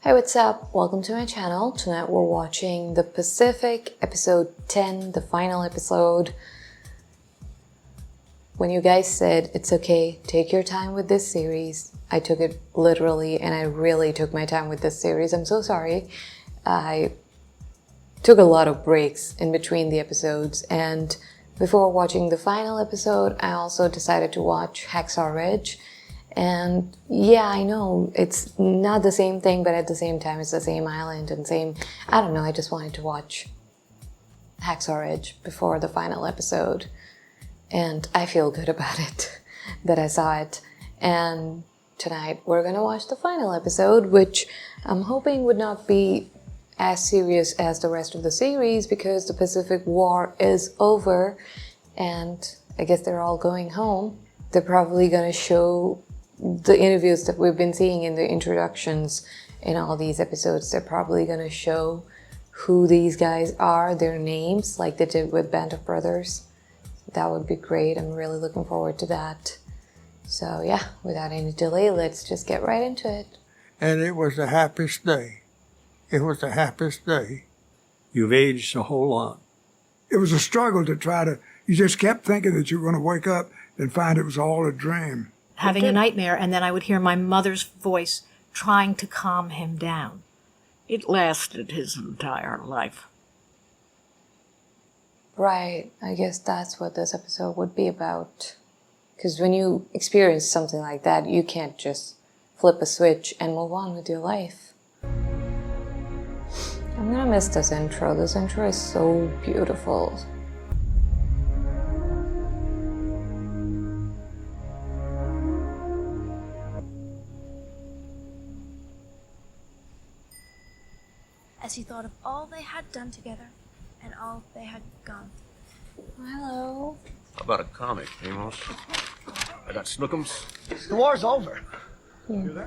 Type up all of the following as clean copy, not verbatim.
Hey, what's up? Welcome to my channel. Tonight we're watching The Pacific, episode 10, the final episode. When you guys said, it's okay, take your time with this series, I took it literally and I really took my time with this series. I'm so sorry. I took a lot of breaks in between the episodes, and before watching the final episode, I also decided to watch Hacksaw Ridge. And yeah, I know it's not the same thing, but at the same time it's the same island and same, I don't know, I just wanted to watch Hacksaw Ridge before the final episode. And I feel good about it, that I saw it. And tonight we're gonna watch the final episode, which I'm hoping would not be as serious as the rest of the series because the Pacific War is over and I guess they're all going home. They're probably gonna show the interviews that we've been seeing in the introductions in all these episodes. They're probably gonna show who these guys are, their names, like they did with Band of Brothers. That would be great. I'm really looking forward to that. So yeah, without any delay, let's just get right into it. And it was the happiest day. It was the happiest day. You've aged a whole lot. It was a struggle to try to, you just kept thinking that you were going to wake up and find it was all a dream. Having a nightmare, and then I would hear my mother's voice trying to calm him down. It lasted his entire life. Right, I guess that's what this episode would be about. Because when you experience something like that, you can't just flip a switch and move on with your life. I'm gonna miss this intro. This intro is so beautiful. As he thought of all they had done together and all they had gone through. Hello. How about a comic, Amos? I got Snookums. The war's over. Yeah.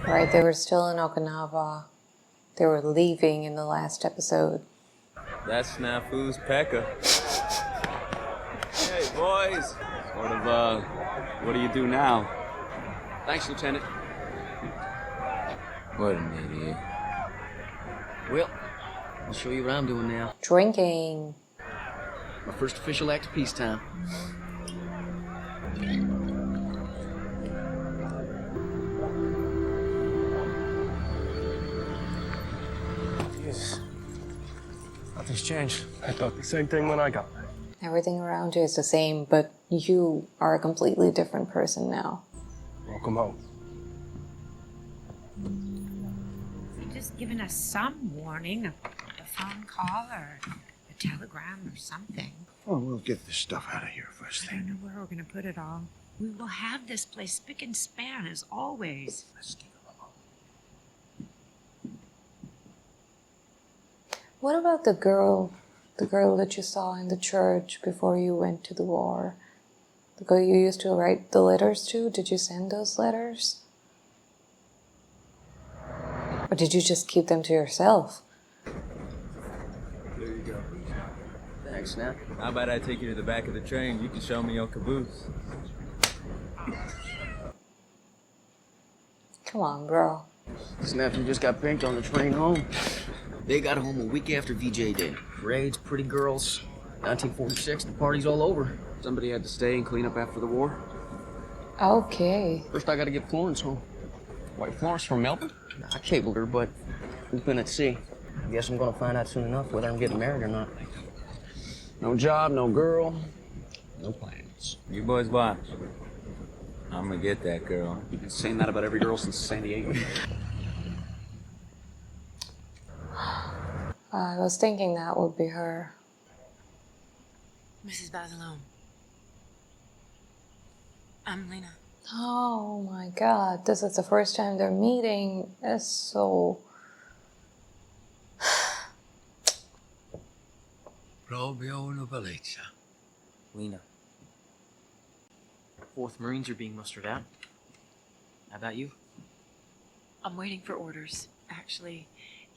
Right, they were still in Okinawa. They were leaving in the last episode. That's Snafu's Pekka. Hey, boys. What do you do now? Thanks, Lieutenant. What an idiot. Well, I'll show you what I'm doing now. Drinking. My first official act of peacetime. Jesus. Nothing's changed. I thought the same thing when I got there. Everything around you is the same, but you are a completely different person now. Welcome home. You've just given us some warning, a phone call or a telegram or something. Oh, we'll get this stuff out of here first I don't thing. know where we're going to put it all. We will have this place spick and span as always. Let's give him What about the girl that you saw in the church before you went to the war? The girl you used to write the letters to? Did you send those letters? Or did you just keep them to yourself? There you go. Thanks, Snap. How about I take you to the back of the train? You can show me your caboose. Come on, bro. Snap, you just got pinked on the train home. They got home a week after VJ Day. Parades, pretty girls. 1946, the party's all over. Somebody had to stay and clean up after the war. Okay. First, I gotta get Florence home. White Florence from Melbourne? I cabled her, but we've been at sea. I guess I'm gonna find out soon enough whether I'm getting married or not. No job, no girl, no plans. You boys watch. I'm gonna get that girl. You've been saying that about every girl since San Diego. I was thinking that would be her. Mrs. Basilone. I'm Lena. Oh my god, this is the first time they're meeting. It's so... Proprio una bellezza. Lena. 4th Marines are being mustered out. How about you? I'm waiting for orders. Actually,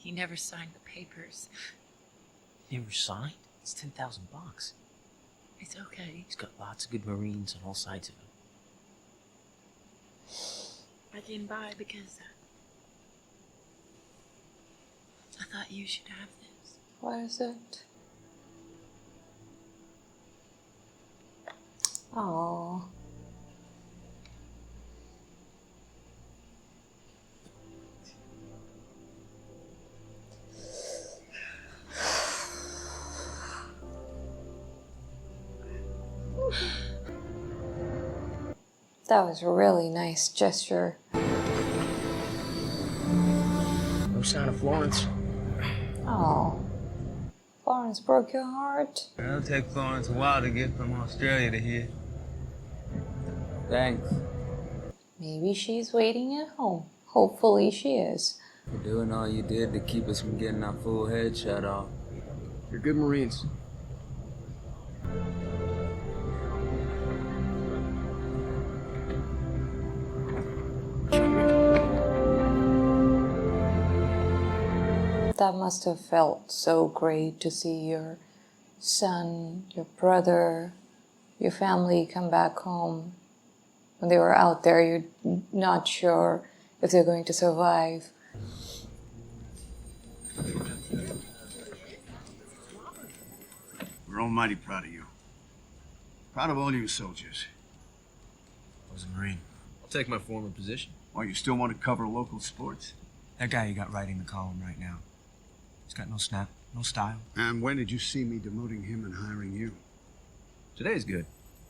He never signed the papers. Never signed? It's $10,000. It's okay. He's got lots of good Marines on all sides of him. I came by because I thought you should have this. What is it? Oh. That was a really nice gesture. No sign of Florence. Oh. Florence broke your heart? It'll take Florence a while to get from Australia to here. Thanks Maybe she's waiting at home. Hopefully she is. for doing all you did to keep us from getting our full head shut off. You're good Marines. That must have felt so great to see your son, your brother, your family come back home. When they were out there, you're not sure if they're going to survive. We're almighty proud of you. Proud of all you soldiers. I was a Marine. I'll take my former position. Why, you still want to cover local sports? That guy you got writing the column right now. He's got no snap, no style. And when did you see me demoting him and hiring you? Today's good.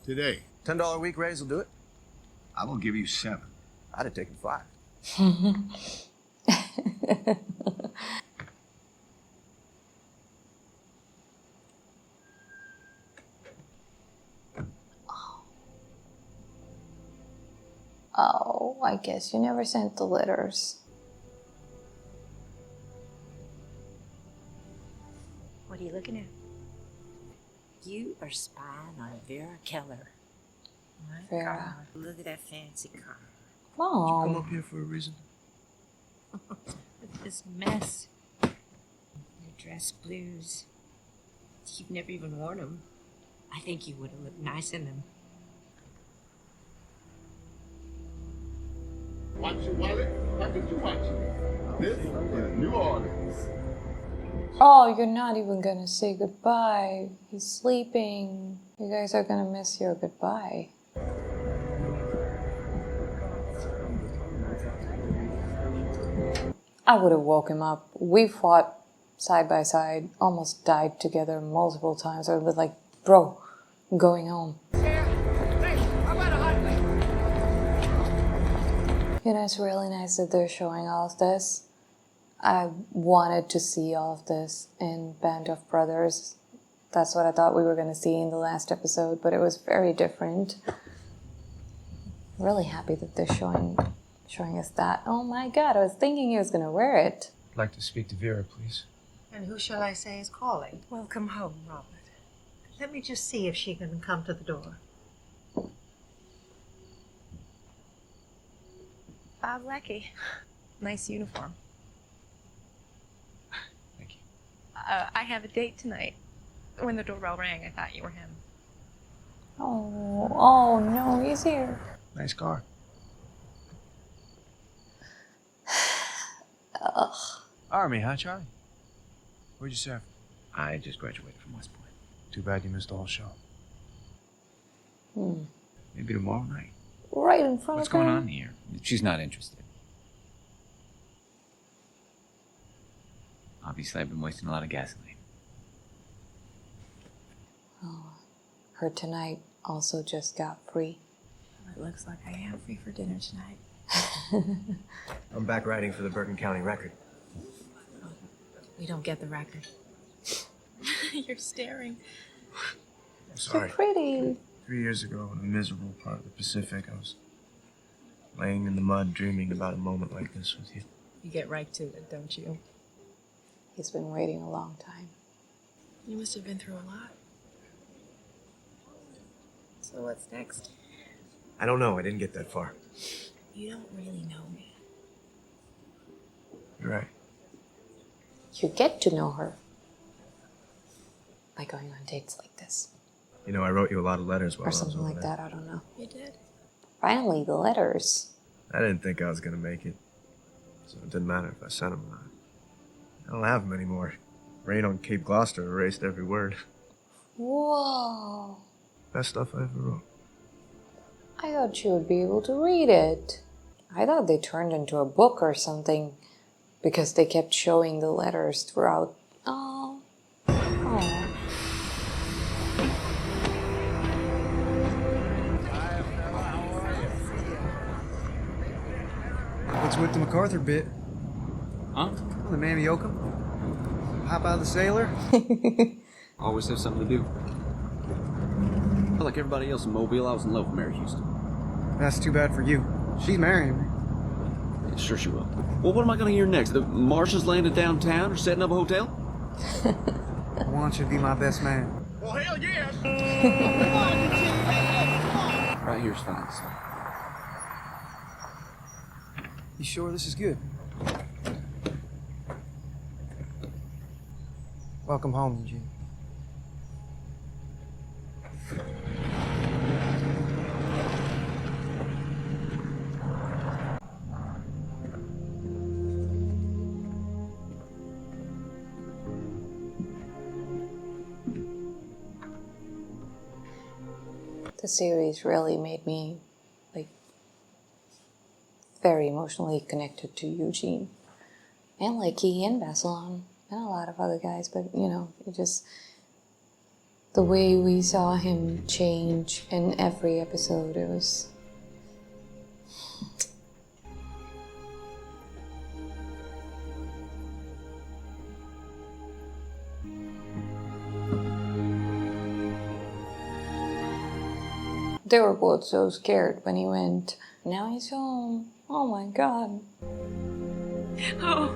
Today. $10 a week raise will do it. I will give you 7. I'd have taken 5. Oh, I guess you never sent the letters. What are you looking at? You are spying on Vera Keller. My Vera. God, look at that fancy car. Mom. Come up here for a reason. Look at this mess. Your dress blues. You've never even worn them. I think you would have looked nice in them. Watch your wallet. How could you watch it? This is New Orleans. Oh, you're not even gonna say goodbye. He's sleeping. You guys are gonna miss your goodbye. I would have woke him up. We fought side by side, almost died together multiple times. I was like, bro, I'm going home. You know, it's really nice that they're showing all of this. I wanted to see all of this in Band of Brothers. That's what I thought we were going to see in the last episode, but it was very different. Really happy that they're showing us that. Oh my god, I was thinking he was going to wear it. I'd like to speak to Vera, please. And who shall I say is calling? Welcome home, Robert. Let me just see if she can come to the door. Bob Leckie. Nice uniform. Thank you. I have a date tonight. When the doorbell rang, I thought you were him. Oh no, he's here. Nice car. Ugh. Army, huh, Charlie? Where'd you serve? I just graduated from West Point. Too bad you missed the whole show. Maybe tomorrow night. Right in front What's of him. going on here? She's not interested. Obviously, I've been wasting a lot of gasoline. Oh, her tonight also just got free. It looks like I am free for dinner tonight. I'm back writing for the Bergen County Record. We don't get the record. You're staring. I'm So sorry. pretty. 3 years ago, in a miserable part of the Pacific, I was laying in the mud dreaming about a moment like this with you. You get right to it, don't you? He's been waiting a long time. You must have been through a lot. So what's next? I don't know. I didn't get that far. You don't really know me. You're right. you get to know her by going on dates like this. You know, I wrote you a lot of letters while Or I was something over like there. that, I don't know. You did? Finally, the letters. I didn't think I was gonna make it, so it didn't matter if I sent them or not. I don't have them anymore. Rain on Cape Gloucester erased every word. Whoa. Best stuff I ever wrote. I thought you would be able to read it. I thought they turned into a book or something because they kept showing the letters throughout. Oh. Oh. What's with the MacArthur bit? Huh? The Mammy Yokum? Hop out of the sailor? Always have something to do. Like everybody else in Mobile, I was in love with Mary Houston. That's too bad for you. She's marrying me. Yeah, sure she will. Well, what am I going to hear next? The Martians landed downtown or setting up a hotel? I want you to be my best man. Well, hell yes! Right here's fine, son. You sure this is good? Welcome home, Eugene. The series really made me like very emotionally connected to Eugene and like Key and Basilon and a lot of other guys, but you know, it just the way we saw him change in every episode, it was they were both so scared when he went. Now he's home. Oh my god. Oh.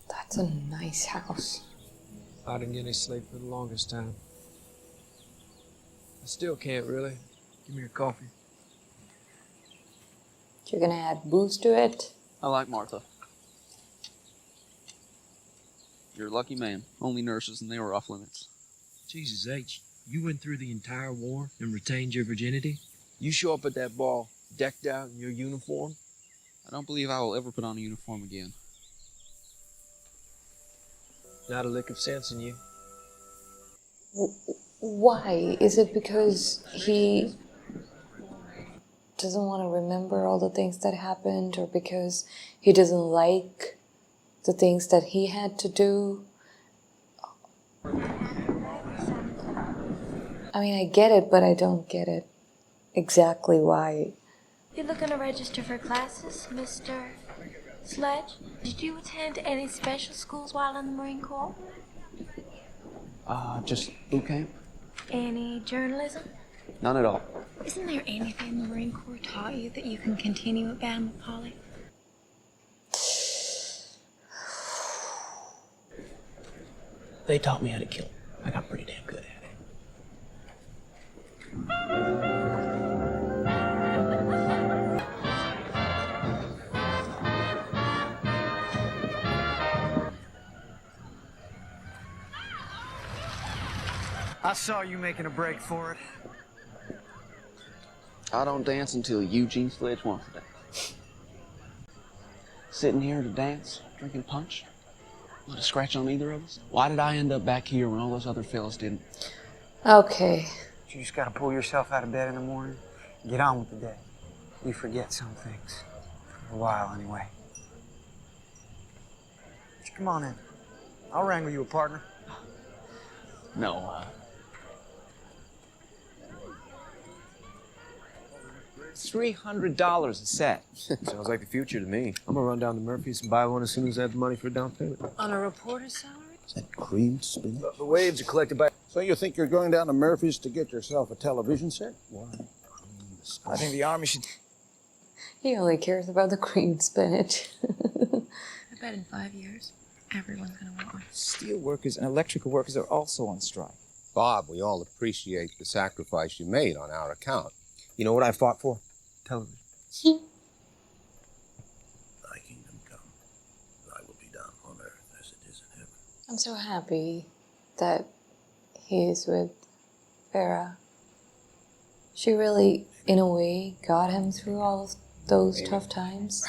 That's a nice house. I didn't get any sleep for the longest time. I still can't really. Give me your coffee. You're gonna add booze to it? I like Martha. You're a lucky man. Only nurses, and they were off limits. Jesus H, you went through the entire war and retained your virginity? You show up at that ball decked out in your uniform? I don't believe I will ever put on a uniform again. Not a lick of sense in you. Why? Is it because he doesn't want to remember all the things that happened, or because he doesn't like the things that he had to do? I mean, I get it, but I don't get it exactly why. You looking to register for classes, Mr. Sledge? Did you attend any special schools while in the Marine Corps? Just boot camp? Any journalism? None at all. Isn't there anything the Marine Corps taught you that you can continue at Bama Poly? They taught me how to kill. I got pretty damn good at it. I saw you making a break for it. I don't dance until Eugene Sledge wants to dance. Sitting here to dance, drinking punch? Not a scratch on either of us? Why did I end up back here when all those other fellas didn't? Okay. You just gotta pull yourself out of bed in the morning and get on with the day. You forget some things. For a while, anyway. Just come on in. I'll wrangle you a partner. No, $300 a set. Sounds like the future to me. I'm gonna run down to Murphy's and buy one as soon as I have the money for a down payment. On a reporter's salary? Is that creamed spinach? The waves are collected by... So you think you're going down to Murphy's to get yourself a television set? Why? I think the Army should... He only cares about the creamed spinach. I bet in 5 years, everyone's gonna want one. Steel workers and electrical workers are also on strike. Bob, we all appreciate the sacrifice you made on our account. You know what I fought for? Television. Thy kingdom come, thy will be done on earth as it is in heaven. I'm so happy that he's with Farah. She really, in a way, got him through all of those tough times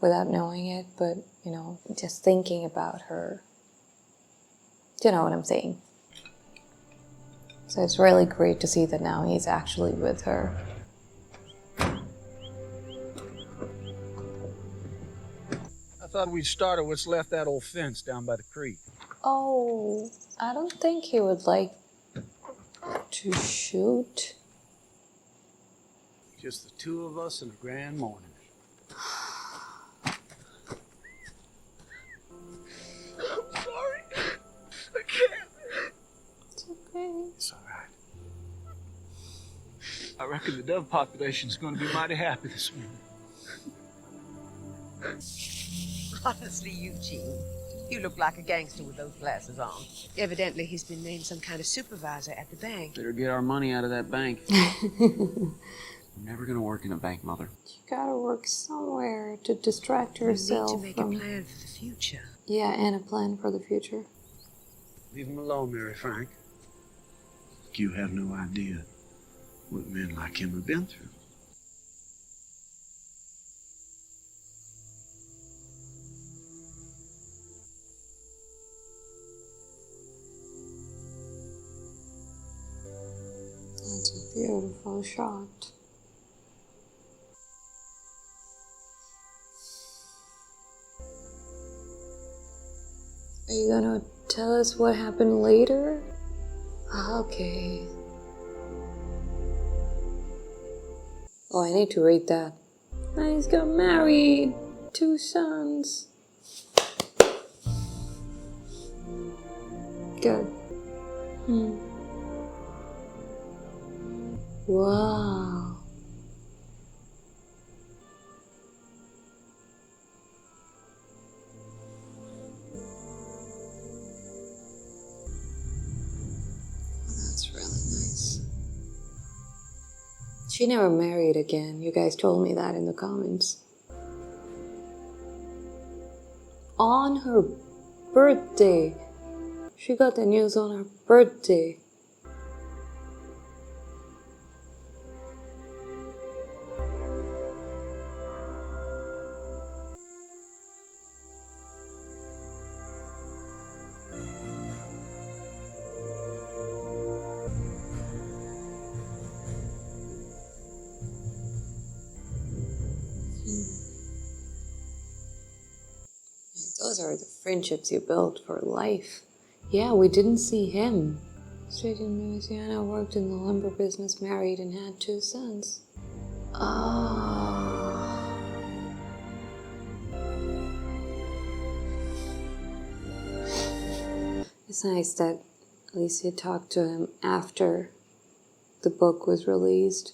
without knowing it, but, you know, just thinking about her. You know what I'm saying? So it's really great to see that now he's actually with her. I thought we'd start at what's left that old fence down by the creek. Oh, I don't think he would like to shoot. Just the two of us in a grand morning. I'm sorry. I can't. It's okay. It's all right. I reckon the dove population's going to be mighty happy this morning. Honestly, Eugene, you look like a gangster with those glasses on. Evidently, he's been named some kind of supervisor at the bank. Better get our money out of that bank. I'm never gonna work in a bank, Mother. You gotta work somewhere to distract yourself. You need to make a plan for the future. Yeah, and a plan for the future. Leave him alone, Mary Frank. You have no idea what men like him have been through. That's a beautiful shot. Are you gonna tell us what happened later? Okay. Oh, I need to read that. And he's got married. 2 sons. Good. Wow. That's really nice. She never married again. You guys told me that in the comments. On her birthday. She got the news on her birthday. Those are the friendships you build for life. Yeah, we didn't see him. Straight in Louisiana, worked in the lumber business, married, and had 2 sons. Ah. It's nice that Alicia talked to him after the book was released.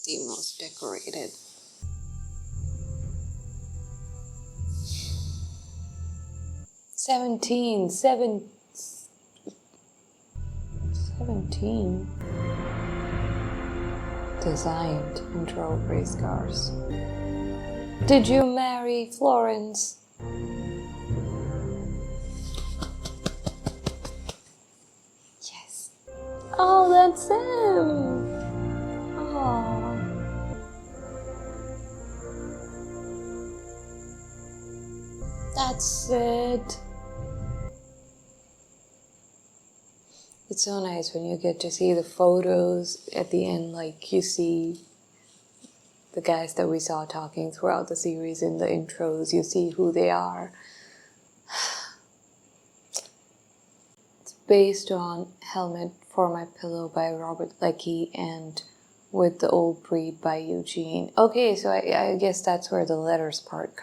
The most decorated. Seventeen. Designed and drove race cars. Did you marry Florence? Yes. Oh, that's him. Oh. That's it. It's so nice when you get to see the photos at the end, like you see the guys that we saw talking throughout the series in the intros. You see who they are. It's based on Helmet for My Pillow by Robert Leckie and With the Old Breed by Eugene. Okay, so I guess that's where the letters part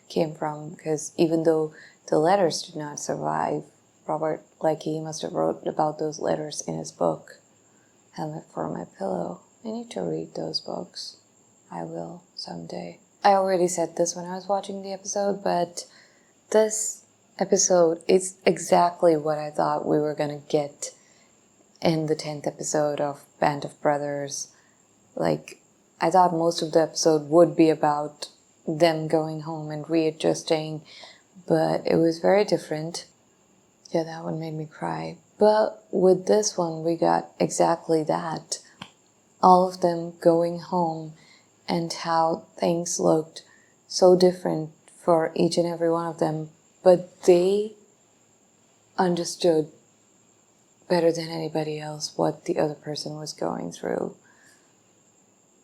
came from, because even though the letters did not survive, Robert Leckie must have wrote about those letters in his book, Helmet for My Pillow. I need to read those books. I will someday. I already said this when I was watching the episode, but this episode is exactly what I thought we were gonna get in the 10th episode of Band of Brothers. Like, I thought most of the episode would be about them going home and readjusting, but it was very different. Yeah, that one made me cry. But with this one, we got exactly that. All of them going home and how things looked so different for each and every one of them, but they understood better than anybody else what the other person was going through.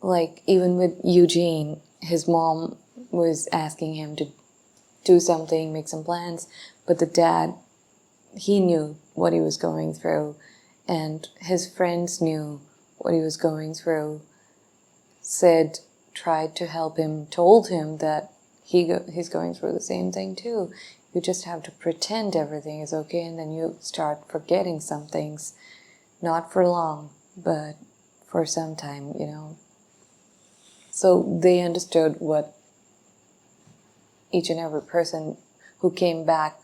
Like, even with Eugene, his mom was asking him to do something, make some plans, but the dad, he knew what he was going through, and his friends knew what he was going through. Sid tried to help him, told him that he's going through the same thing too. You just have to pretend everything is okay, and then you start forgetting some things. Not for long, but for some time, you know. So they understood what each and every person who came back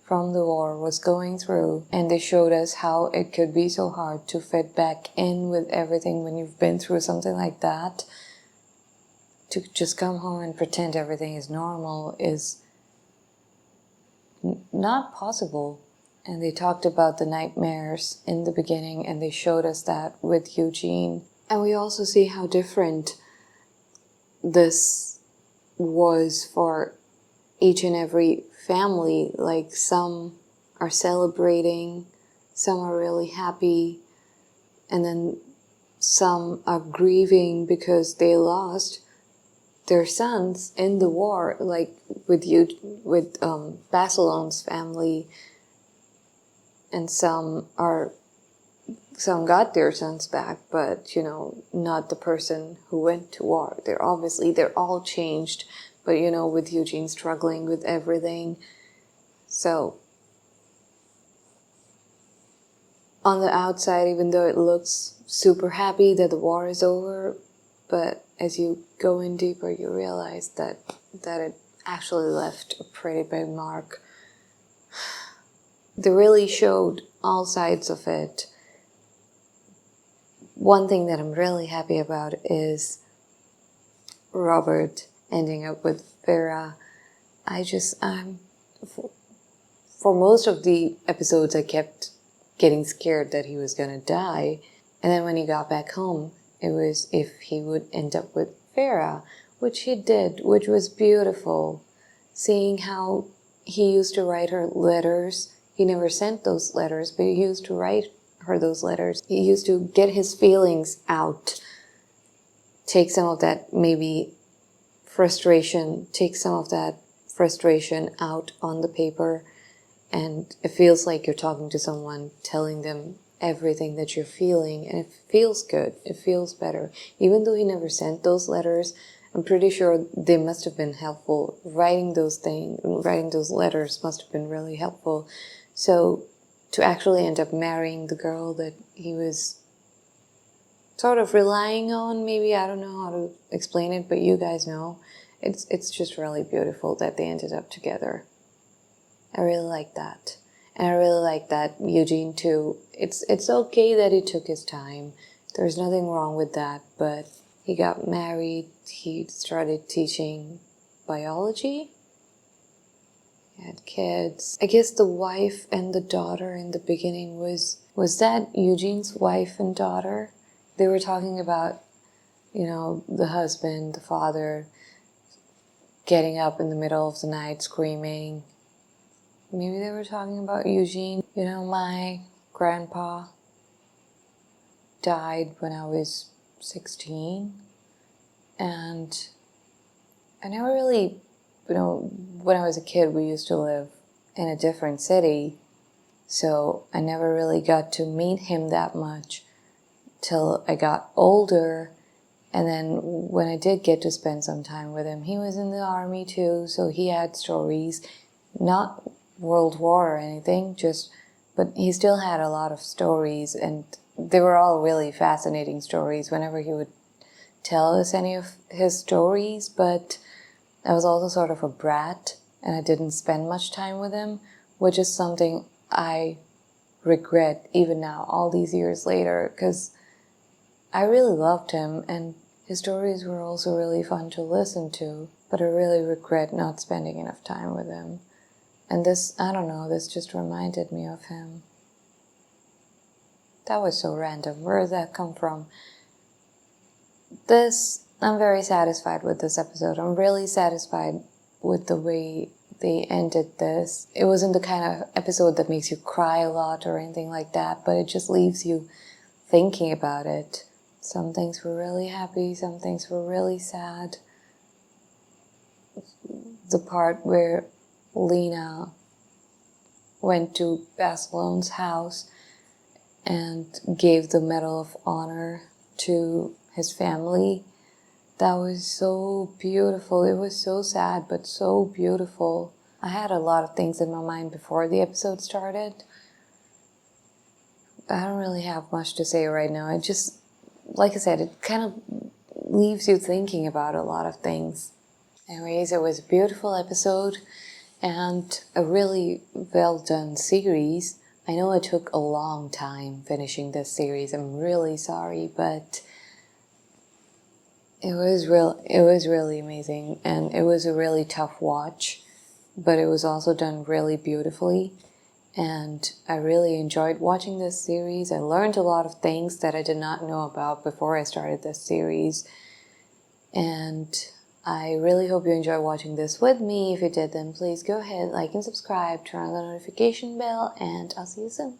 from the war was going through, and they showed us how it could be so hard to fit back in with everything when you've been through something like that. To just come home and pretend everything is normal is not possible. And they talked about the nightmares in the beginning, and they showed us that with Eugene. And we also see how different this was for each and every family. Like, some are celebrating, some are really happy, and then some are grieving because they lost their sons in the war, like with Basilone's family, and some got their sons back, but you know, not the person who went to war. They're all changed, but you know, with Eugene struggling with everything. So on the outside, even though it looks super happy that the war is over, but as you go in deeper, you realize that it actually left a pretty big mark. They really showed all sides of it. One thing that I'm really happy about is Robert ending up with Vera. For most of the episodes, I kept getting scared that he was gonna die. And then when he got back home, it was if he would end up with Vera, which he did, which was beautiful. Seeing how he used to write her letters. He never sent those letters, but he used to write her those letters. He used to get his feelings out. Take some of that frustration out on the paper. And it feels like you're talking to someone, telling them everything that you're feeling, and it feels good. It feels better. Even though he never sent those letters, I'm pretty sure they must have been helpful. Writing those letters must have been really helpful. So to actually end up marrying the girl that he was sort of relying on, maybe, I don't know how to explain it, but you guys know. It's just really beautiful that they ended up together. I really like that. And I really like that Eugene too. It's okay that he took his time. There's nothing wrong with that, but he got married, he started teaching biology, he had kids. I guess the wife and the daughter in the beginning was that Eugene's wife and daughter? They were talking about, you know, the husband, the father, getting up in the middle of the night screaming. Maybe they were talking about Eugene. You know, my grandpa died when I was 16. And I never really, when I was a kid, we used to live in a different city, so I never really got to meet him that much till I got older. And then when I did get to spend some time with him, he was in the army too, so he had stories, not World War or anything, but he still had a lot of stories, and they were all really fascinating stories whenever he would tell us any of his stories. But I was also sort of a brat, and I didn't spend much time with him, which is something I regret even now, all these years later, because I really loved him, and his stories were also really fun to listen to, but I really regret not spending enough time with him. And this, I don't know, this just reminded me of him. That was so random. Where did that come from? I'm very satisfied with this episode. I'm really satisfied with the way they ended this. It wasn't the kind of episode that makes you cry a lot or anything like that, but it just leaves you thinking about it. Some things were really happy, some things were really sad. The part where Lena went to Barcelone's house and gave the Medal of Honor to his family, that was so beautiful. It was so sad, but so beautiful. I had a lot of things in my mind before the episode started. I don't really have much to say right now. It just, like I said, it kind of leaves you thinking about a lot of things. Anyways, it was a beautiful episode and a really well done series. I know it took a long time finishing this series. I'm really sorry, but it was really amazing, and it was a really tough watch, but it was also done really beautifully. And I really enjoyed watching this series. I learned a lot of things that I did not know about before I started this series. And I really hope you enjoy watching this with me. If you did, then please go ahead, like and subscribe, turn on the notification bell, and I'll see you soon.